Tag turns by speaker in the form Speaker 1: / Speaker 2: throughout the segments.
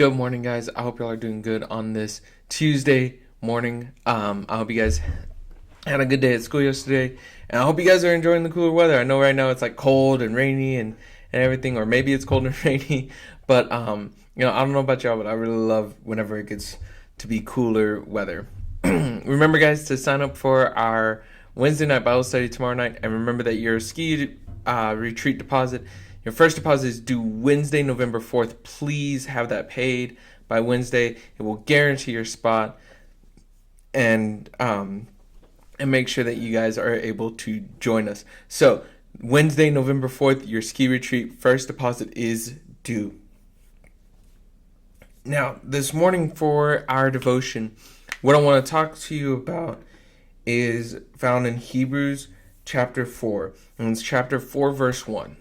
Speaker 1: Good morning, guys. I hope y'all are doing good on this Tuesday morning. I hope you guys had a good day at school yesterday, and I hope you guys are enjoying the cooler weather. I know right now it's like cold and rainy and everything, or maybe it's cold and rainy, but I don't know about y'all, but I really love whenever it gets to be cooler weather. Remember, guys, to sign up for our Wednesday night Bible study tomorrow night, and remember that your ski retreat deposit, your first deposit is due Wednesday, November 4th. Please have that paid by Wednesday. It will guarantee your spot, and make sure that you guys are able to join us. So Wednesday, November 4th, your ski retreat first deposit is due. Now, this morning for our devotion, what I want to talk to you about is found in Hebrews chapter 4. And it's chapter 4, verse 1.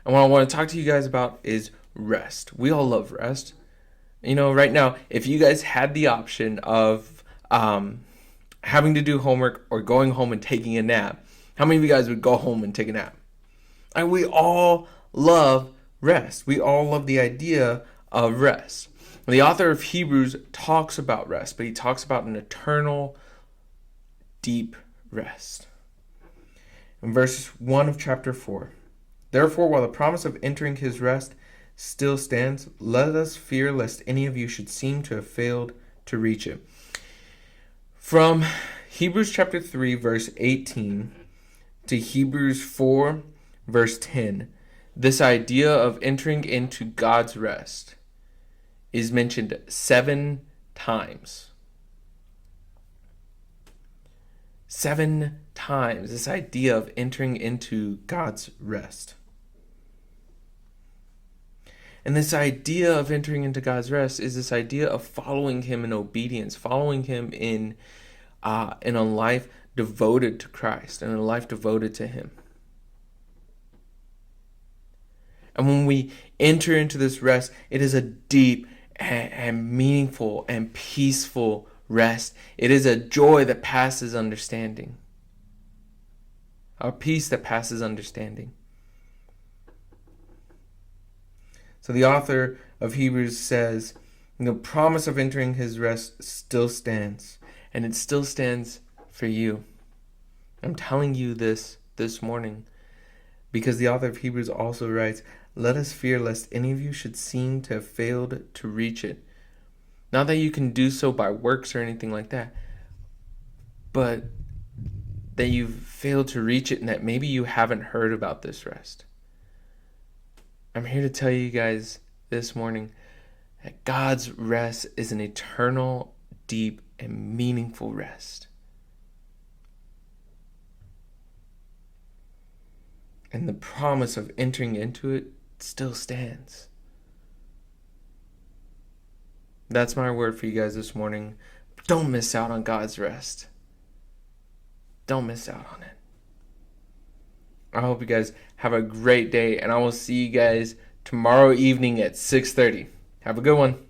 Speaker 1: And what I want to talk to you guys about is rest. We all love rest. Right now, if you guys had the option of having to do homework or going home and taking a nap, how many of you guys would go home and take a nap? And we all love rest. We all love the idea of rest. The author of Hebrews talks about rest, but he talks about an eternal, deep rest. In verse 1 of chapter 4, therefore, while the promise of entering his rest still stands, let us fear lest any of you should seem to have failed to reach it. From Hebrews chapter 3, verse 18 to Hebrews 4, verse 10, this idea of entering into God's rest is mentioned 7 times. 7 times, this idea of entering into God's rest. And this idea of entering into God's rest is this idea of following him in obedience, following him in a life devoted to Christ and a life devoted to him. And when we enter into this rest, it is a deep and meaningful and peaceful rest. It is a joy that passes understanding. A peace that passes understanding. So the author of Hebrews says, the promise of entering his rest still stands. And it still stands for you. I'm telling you this morning because the author of Hebrews also writes, let us fear lest any of you should seem to have failed to reach it. Not that you can do so by works or anything like that, but that you've failed to reach it and that maybe you haven't heard about this rest. I'm here to tell you guys this morning that God's rest is an eternal, deep, and meaningful rest. And the promise of entering into it still stands. That's my word for you guys this morning. Don't miss out on God's rest. Don't miss out on it. I hope you guys have a great day, and I will see you guys tomorrow evening at 6:30. Have a good one.